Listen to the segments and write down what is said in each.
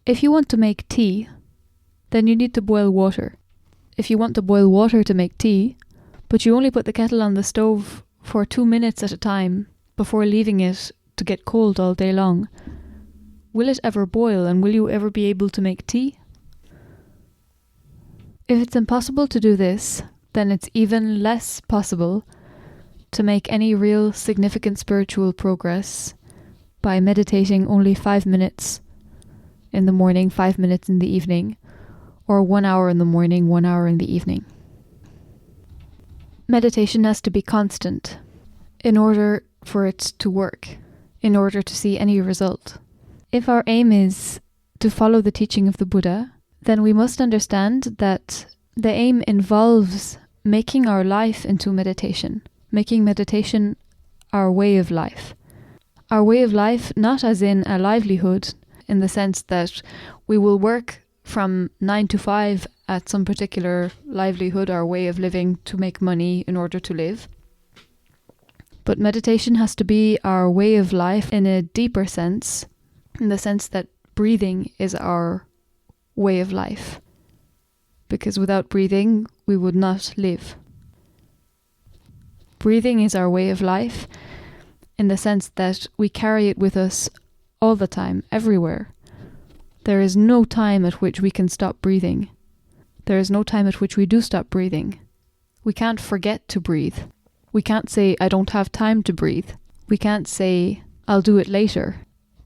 If you want to make tea, then you need to boil water. If you want to boil water to make tea, but you only put the kettle on the stove for 2 minutes at a time before leaving it to get cold all day long, will it ever boil, and will you ever be able to make tea? If it's impossible to do this, then it's even less possible to make any real significant spiritual progress by meditating only 5 minutes in the morning, 5 minutes in the evening, or 1 hour in the morning, 1 hour in the evening. Meditation has to be constant in order for it to work, in order to see any result. If our aim is to follow the teaching of the Buddha, then we must understand that the aim involves making our life into meditation, making meditation our way of life. Our way of life, not as in a livelihood, in the sense that we will work from 9 to 5 at some particular livelihood, our way of living, to make money in order to live. But meditation has to be our way of life in a deeper sense, in the sense that breathing is our way of life. Because without breathing, we would not live. Breathing is our way of life in the sense that we carry it with us all the time, everywhere. There is no time at which we can stop breathing. There is no time at which we do stop breathing. We can't forget to breathe. We can't say, I don't have time to breathe. We can't say, I'll do it later,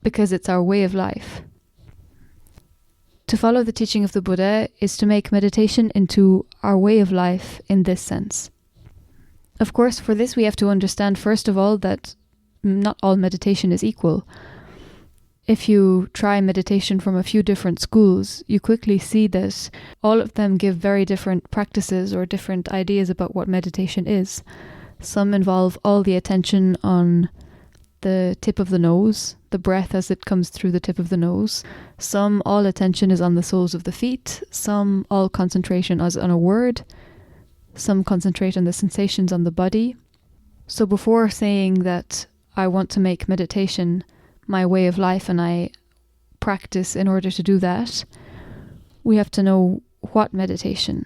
because it's our way of life. To follow the teaching of the Buddha is to make meditation into our way of life in this sense. Of course, for this we have to understand first of all that not all meditation is equal. If you try meditation from a few different schools, you quickly see that all of them give very different practices or different ideas about what meditation is. Some involve all the attention on the tip of the nose, the breath as it comes through the tip of the nose. Some, all attention is on the soles of the feet. Some, all concentration is on a word. Some concentrate on the sensations on the body. So before saying that I want to make meditation my way of life and I practice in order to do that, we have to know what meditation.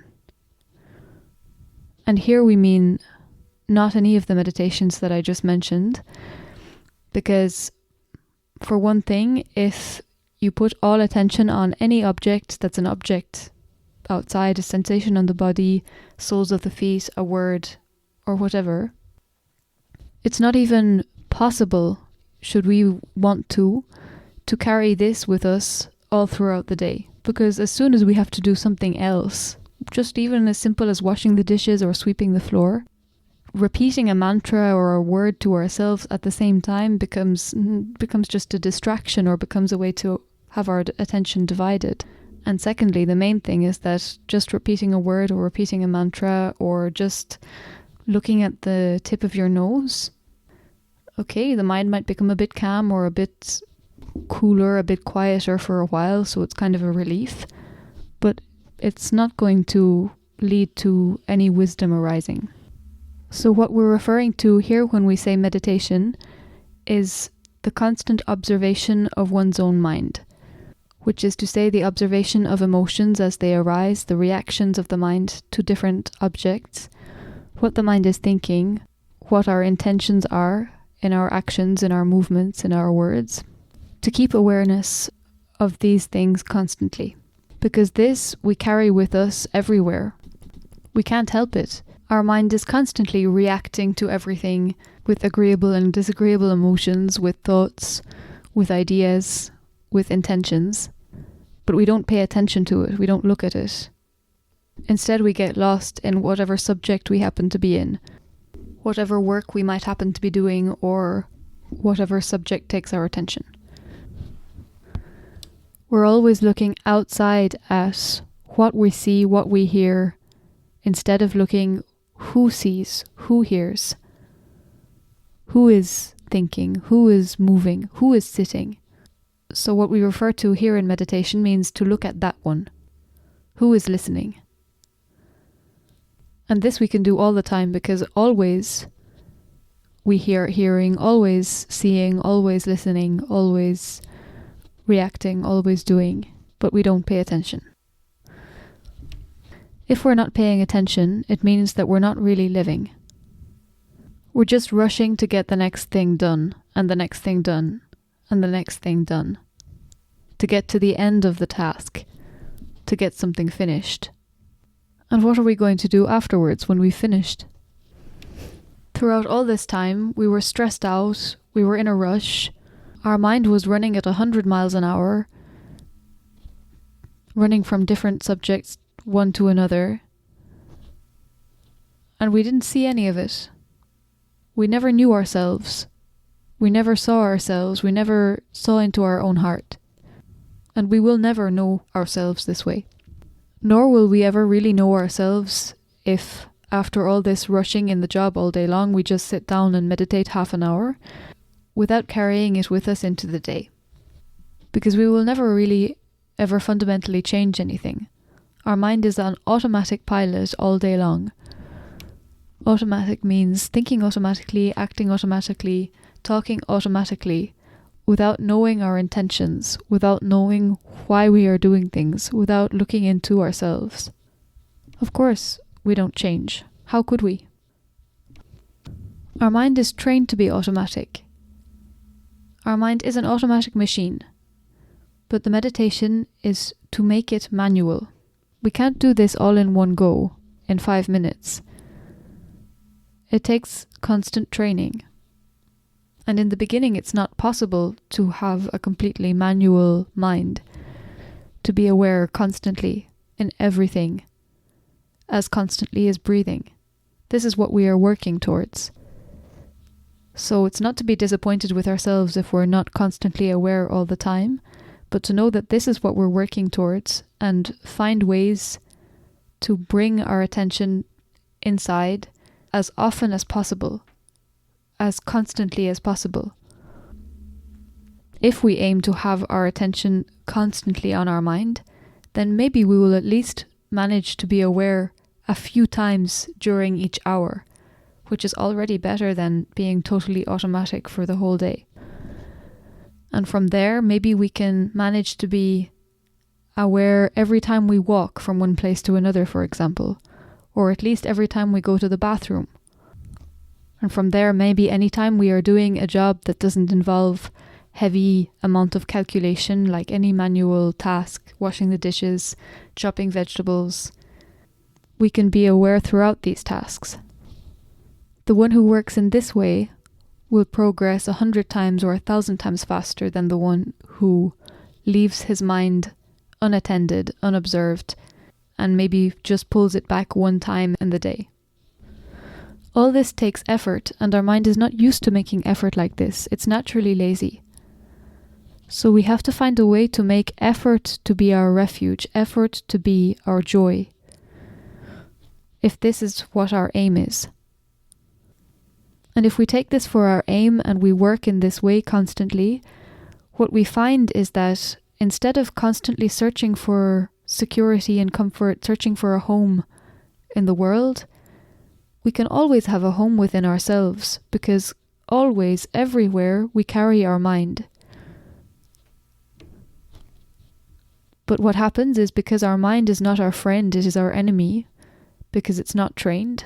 And here we mean not any of the meditations that I just mentioned, because for one thing, if you put all attention on any object that's an object outside, a sensation on the body, soles of the feet, a word, or whatever, it's not even possible, should we want to carry this with us all throughout the day. Because as soon as we have to do something else, just even as simple as washing the dishes or sweeping the floor, repeating a mantra or a word to ourselves at the same time becomes just a distraction, or becomes a way to have our attention divided. And secondly, the main thing is that just repeating a word or repeating a mantra or just looking at the tip of your nose, okay, the mind might become a bit calm or a bit cooler, a bit quieter for a while, so it's kind of a relief, but it's not going to lead to any wisdom arising. So what we're referring to here when we say meditation is the constant observation of one's own mind, which is to say the observation of emotions as they arise, the reactions of the mind to different objects, what the mind is thinking, what our intentions are in our actions, in our movements, in our words, to keep awareness of these things constantly. Because this we carry with us everywhere. We can't help it. Our mind is constantly reacting to everything with agreeable and disagreeable emotions, with thoughts, with ideas, with intentions. But we don't pay attention to it. We don't look at it. Instead, we get lost in whatever subject we happen to be in, whatever work we might happen to be doing, or whatever subject takes our attention. We're always looking outside at what we see, what we hear, instead of looking who sees, who hears, who is thinking, who is moving, who is sitting. So what we refer to here in meditation means to look at that one. Who is listening? And this we can do all the time, because always we hearing, always seeing, always listening, always reacting, always doing. but we don't pay attention. If we're not paying attention, it means that we're not really living. We're just rushing to get the next thing done, and the next thing done, and the next thing done. To get to the end of the task, to get something finished. And what are we going to do afterwards when we've finished? Throughout all this time, we were stressed out, we were in a rush, our mind was running at 100 miles an hour, running from different subjects one to another, and we didn't see any of it. We never knew ourselves. We never saw ourselves. We never saw into our own heart. And we will never know ourselves this way. Nor will we ever really know ourselves if, after all this rushing in the job all day long, we just sit down and meditate half an hour without carrying it with us into the day. Because we will never really ever fundamentally change anything. Our mind is on automatic pilot all day long. Automatic means thinking automatically, acting automatically, talking automatically, without knowing our intentions, without knowing why we are doing things, without looking into ourselves. Of course, we don't change. How could we? Our mind is trained to be automatic. Our mind is an automatic machine, but the meditation is to make it manual. We can't do this all in one go, in 5 minutes. It takes constant training. And in the beginning, it's not possible to have a completely manual mind, to be aware constantly in everything, as constantly as breathing. This is what we are working towards. So it's not to be disappointed with ourselves if we're not constantly aware all the time, but to know that this is what we're working towards and find ways to bring our attention inside as often as possible, as constantly as possible. If we aim to have our attention constantly on our mind, then maybe we will at least manage to be aware a few times during each hour, which is already better than being totally automatic for the whole day. And from there, maybe we can manage to be aware every time we walk from one place to another, for example, or at least every time we go to the bathroom. And from there, maybe any time we are doing a job that doesn't involve heavy amount of calculation, like any manual task, washing the dishes, chopping vegetables, we can be aware throughout these tasks. The one who works in this way will progress 100 times or 1,000 times faster than the one who leaves his mind unattended, unobserved, and maybe just pulls it back one time in the day. All this takes effort, and our mind is not used to making effort like this. It's naturally lazy. So we have to find a way to make effort to be our refuge, effort to be our joy, if this is what our aim is. And if we take this for our aim and we work in this way constantly, what we find is that instead of constantly searching for security and comfort, searching for a home in the world, we can always have a home within ourselves, because always, everywhere, we carry our mind. But what happens is, because our mind is not our friend, it is our enemy, because it's not trained,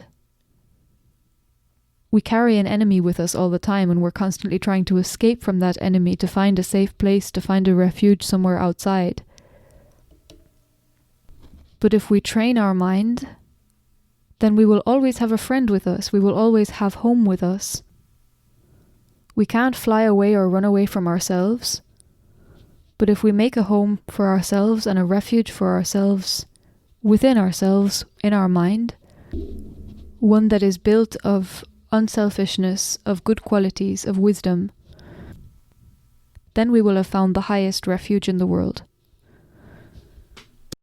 we carry an enemy with us all the time, and we're constantly trying to escape from that enemy, to find a safe place, to find a refuge somewhere outside. But if we train our mind, then we will always have a friend with us. We will always have home with us. We can't fly away or run away from ourselves. But if we make a home for ourselves and a refuge for ourselves, within ourselves, in our mind, one that is built of unselfishness, of good qualities, of wisdom, then we will have found the highest refuge in the world.